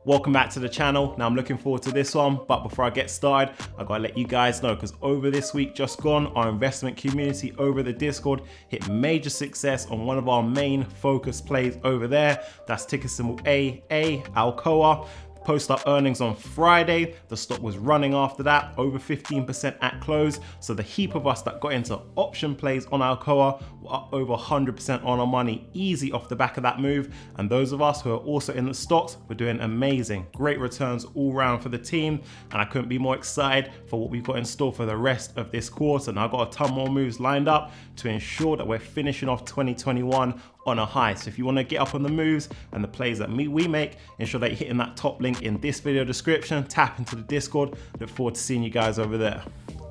Welcome back to the channel. Now I'm looking forward to this one, but before I get started, I gotta let you guys know, because over this week just gone, our investment community over the Discord hit major success on one of our main focus plays over there. That's ticker symbol AA, Alcoa. Post our earnings on Friday. The stock was running after that, over 15% at close. So the heap of us that got into option plays on Alcoa were up over 100% on our money, easy off the back of that move. And those of us who are also in the stocks were doing amazing. Great returns all round for the team. And I couldn't be more excited for what we've got in store for the rest of this quarter. Now I've got a ton more moves lined up to ensure that we're finishing off 2021 on a high. So if you want to get up on the moves and the plays that we make, ensure that you're hitting that top link in this video description, tap into the Discord. Look forward to seeing you guys over there.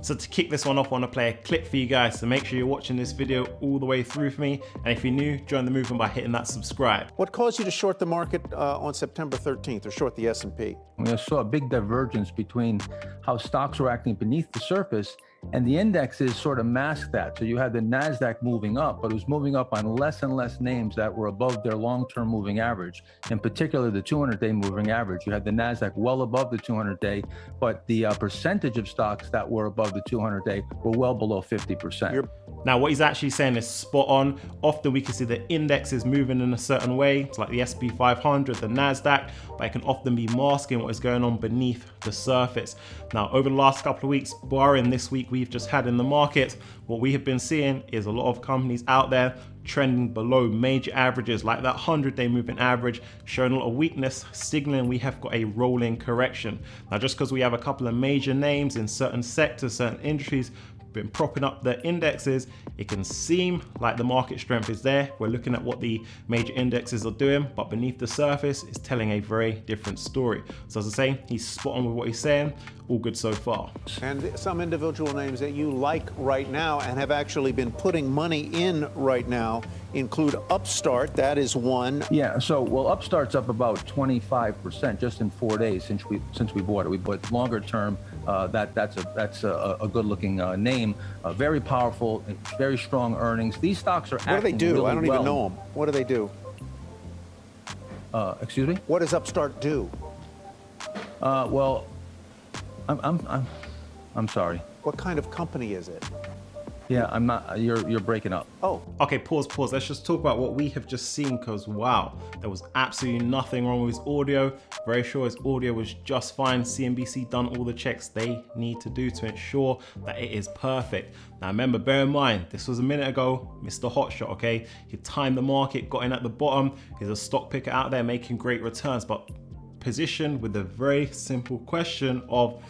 So to kick this one off, I want to play a clip for you guys, so make sure you're watching this video all the way through for me. And if you're new, join the movement by hitting that subscribe. What caused you to short the market on September 13th, or short the S&P? We saw a big divergence between how stocks were acting beneath the surface, and the indexes sort of masked that. So you had the NASDAQ moving up, but it was moving up on less and less names that were above their long-term moving average, in particular the 200-day moving average. You had the NASDAQ well above the 200-day, but the percentage of stocks that were above the 200-day were well below 50%. Now, what he's actually saying is spot on. Often we can see the indexes moving in a certain way. It's like the SP 500, the NASDAQ, but it can often be masking what is going on beneath the surface. Now, over the last couple of weeks, barring this week we've just had in the market, what we have been seeing is a lot of companies out there trending below major averages, like that 100-day moving average, showing a lot of weakness, signaling we have got a rolling correction. Now, just because we have a couple of major names in certain sectors, certain industries, been propping up the indexes, it can seem like the market strength is there. We're looking at what the major indexes are doing, but beneath the surface it's telling a very different story. So as I say, he's spot on with what he's saying. All good so far. And some individual names that you like right now and have actually been putting money in right now include Upstart. That is one. Yeah, so well, Upstart's up about 25% just in 4 days since we bought it. We bought longer term. That's a good-looking name, very powerful, very strong earnings. These stocks are acting. What do they do? Really I don't even know them. What do they do? Excuse me? What does Upstart do? Well, I'm sorry. What kind of company is it? Yeah, I'm not. You're breaking up. Oh. Okay, pause. Let's just talk about what we have just seen, because wow, there was absolutely nothing wrong with his audio. Very sure his audio was just fine. CNBC done all the checks they need to do to ensure that it is perfect. Now remember, bear in mind, this was a minute ago, Mr. Hotshot, okay? He timed the market, got in at the bottom. He's a stock picker out there making great returns, but positioned with the very simple question of,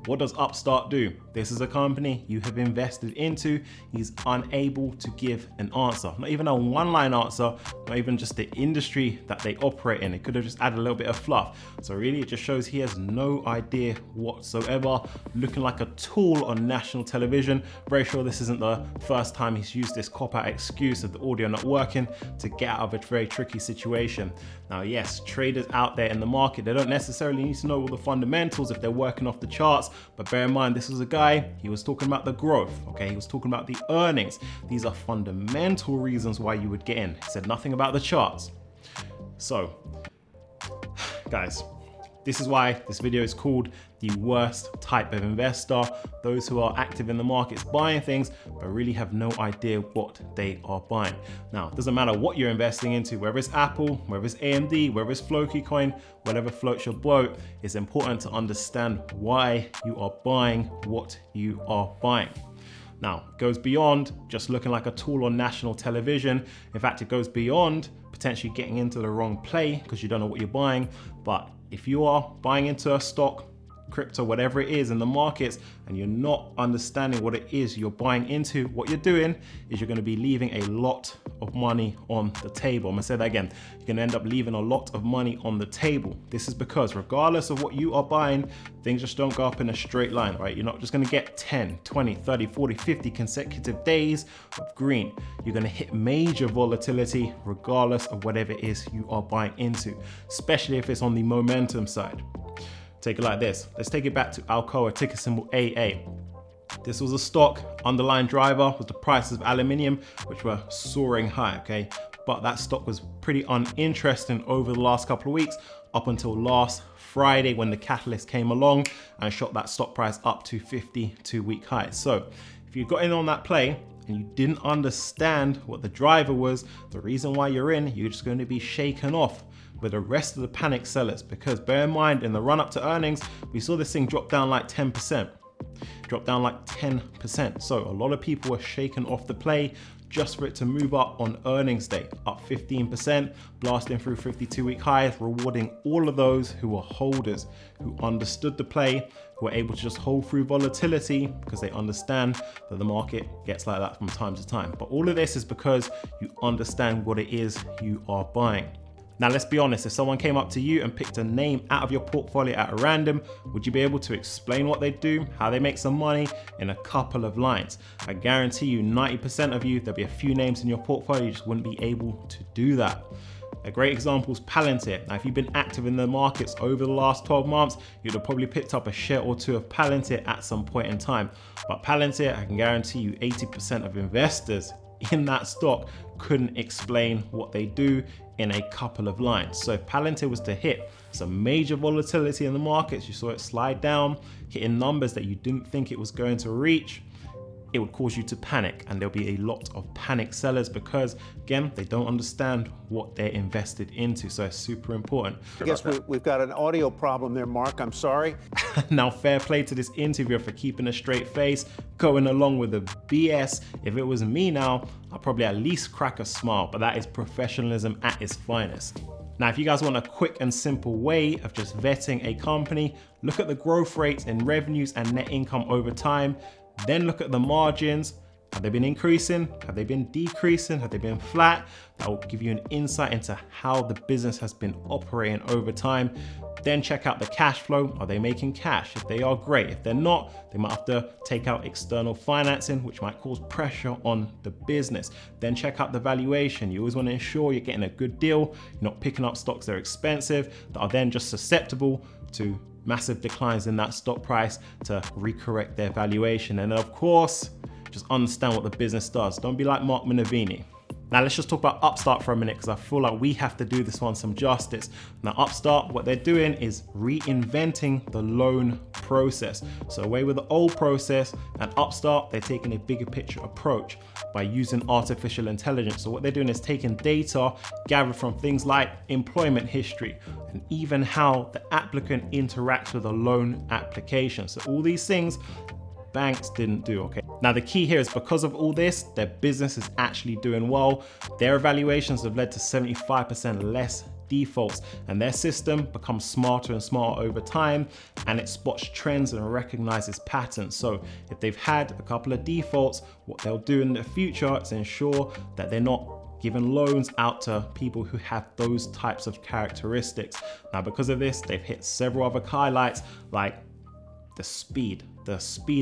what does Upstart do? This is a company you have invested into. He's unable to give an answer, not even a one-line answer, not even just the industry that they operate in. It could have just added a little bit of fluff. So really it just shows he has no idea whatsoever, looking like a tool on national television. Very sure this isn't the first time he's used this cop-out excuse of the audio not working to get out of a very tricky situation. Now, yes, traders out there in the market, they don't necessarily need to know all the fundamentals if they're working off the charts, but bear in mind, this is a guy, he was talking about the growth, okay? He was talking about the earnings. These are fundamental reasons why you would get in. He said nothing about the charts. So, guys, this is why this video is called the worst type of investor. Those who are active in the markets buying things, but really have no idea what they are buying. Now, it doesn't matter what you're investing into, whether it's Apple, whether it's AMD, whether it's Floki coin, whatever floats your boat, it's important to understand why you are buying what you are buying. Now, it goes beyond just looking like a tool on national television. In fact, it goes beyond potentially getting into the wrong play because you don't know what you're buying. But if you are buying into a stock, crypto, whatever it is in the markets, and you're not understanding what it is you're buying into, what you're doing is you're going to be leaving a lot of money on the table. I'm going to say that again. You're going to end up leaving a lot of money on the table. This is because regardless of what you are buying, things just don't go up in a straight line, right? You're not just going to get 10, 20, 30, 40, 50 consecutive days of green. You're going to hit major volatility regardless of whatever it is you are buying into, especially if it's on the momentum side. Take it like this. Let's take it back to Alcoa, ticker symbol AA. This was a stock. Underlying driver was the prices of aluminium, which were soaring high, okay? But that stock was pretty uninteresting over the last couple of weeks up until last Friday when the catalyst came along and shot that stock price up to 52-week highs. So if you got in on that play and you didn't understand what the driver was, the reason why you're in, you're just going to be shaken off with the rest of the panic sellers. Because bear in mind, in the run up to earnings, we saw this thing drop down like 10%. Dropped down like 10%. So a lot of people were shaken off the play just for it to move up on earnings day, up 15%, blasting through 52-week highs, rewarding all of those who were holders, who understood the play, who were able to just hold through volatility because they understand that the market gets like that from time to time. But all of this is because you understand what it is you are buying. Now, let's be honest, if someone came up to you and picked a name out of your portfolio at random, would you be able to explain what they do, how they make some money in a couple of lines? I guarantee you 90% of you, there'll be a few names in your portfolio, you just wouldn't be able to do that. A great example is Palantir. Now, if you've been active in the markets over the last 12 months, you'd have probably picked up a share or two of Palantir at some point in time. But Palantir, I can guarantee you 80% of investors in that stock couldn't explain what they do in a couple of lines. So if Palantir was to hit some major volatility in the markets, you saw it slide down, hitting numbers that you didn't think it was going to reach, it would cause you to panic, and there'll be a lot of panic sellers because, again, they don't understand what they're invested into. So it's super important. I guess we've got an audio problem there, Mark. I'm sorry. Now, fair play to this interviewer for keeping a straight face, going along with the BS. If it was me now, I'd probably at least crack a smile, but that is professionalism at its finest. Now, if you guys want a quick and simple way of just vetting a company, look at the growth rates in revenues and net income over time. Then look at the margins. Have they been increasing? Have they been decreasing? Have they been flat? That will give you an insight into how the business has been operating over time. Then check out the cash flow. Are they making cash? If they are, great. If they're not, they might have to take out external financing, which might cause pressure on the business. Then check out the valuation. You always want to ensure you're getting a good deal. You're not picking up stocks that are expensive, that are then just susceptible to massive declines in that stock price to recorrect their valuation. And of course, just understand what the business does. Don't be like Mark Minervini. Now let's just talk about Upstart for a minute, because I feel like we have to do this one some justice. Now Upstart, what they're doing is reinventing the loan process. So away with the old process, and Upstart, they're taking a bigger picture approach by using artificial intelligence. So what they're doing is taking data gathered from things like employment history and even how the applicant interacts with a loan application. So all these things banks didn't do, okay? Now the key here is because of all this, their business is actually doing well. Their evaluations have led to 75% less defaults, and their system becomes smarter and smarter over time, and it spots trends and recognizes patterns. So if they've had a couple of defaults, what they'll do in the future is ensure that they're not giving loans out to people who have those types of characteristics. Now because of this, they've hit several other highlights, like the speed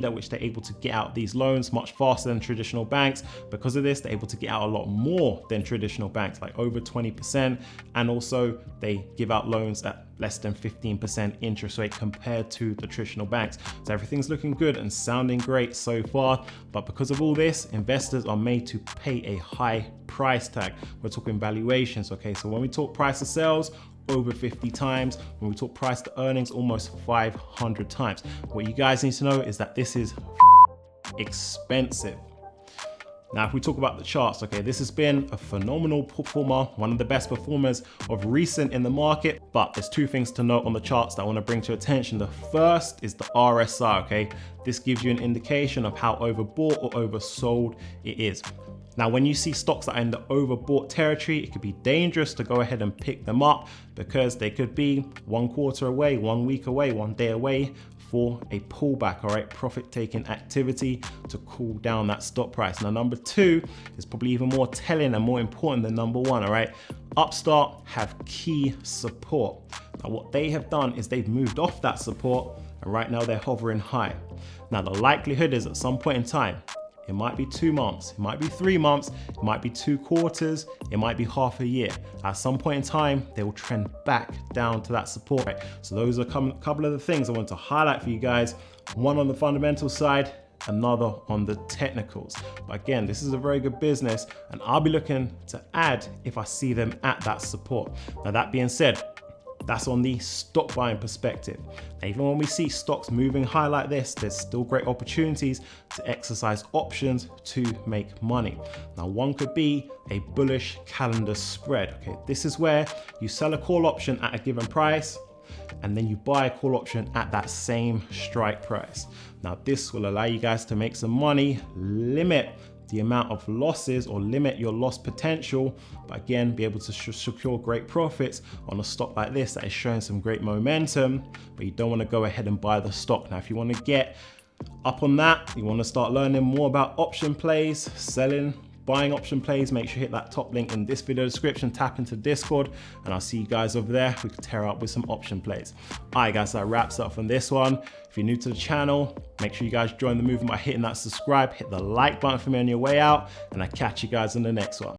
at which they're able to get out these loans much faster than traditional banks. Because of this, they're able to get out a lot more than traditional banks, like over 20%. And also they give out loans at less than 15% interest rate compared to the traditional banks. So everything's looking good and sounding great so far. But because of all this, investors are made to pay a high price tag. We're talking valuations, okay? So when we talk price to sales, over 50 times. When we talk price to earnings, almost 500 times. What you guys need to know is that this is expensive. Now, if we talk about the charts, okay, this has been a phenomenal performer, one of the best performers of recent in the market, but there's two things to note on the charts that I want to bring to your attention. The first is the RSI, okay? This gives you an indication of how overbought or oversold it is. Now, when you see stocks that are in the overbought territory, it could be dangerous to go ahead and pick them up because they could be 1 quarter away, 1 week away, 1 day away for a pullback, all right, profit-taking activity to cool down that stock price. Now, number two is probably even more telling and more important than number one, all right? Upstart have key support. Now, what they have done is they've moved off that support, and right now they're hovering high. Now, the likelihood is at some point in time, it might be 2 months, it might be 3 months, it might be 2 quarters, it might be half a year. At some point in time, they will trend back down to that support. Right? So those are a couple of the things I want to highlight for you guys. One on the fundamental side, another on the technicals. But again, this is a very good business, and I'll be looking to add if I see them at that support. Now that being said, That's on the stock buying perspective. Now, even when we see stocks moving high like this, there's still great opportunities to exercise options to make money. Now, one could be a bullish calendar spread. Okay, this is where you sell a call option at a given price, and then you buy a call option at that same strike price. Now, this will allow you guys to make some money, limit the amount of losses or limit your loss potential, but again, be able to secure great profits on a stock like this that is showing some great momentum, but you don't want to go ahead and buy the stock. Now, if you want to get up on that, you want to start learning more about option plays, selling, buying option plays, make sure you hit that top link in this video description, tap into Discord, and I'll see you guys over there. We can tear up with some option plays. All right, guys, that wraps up on this one. If you're new to the channel, make sure you guys join the movement by hitting that subscribe, hit the like button for me on your way out, and I'll catch you guys in the next one.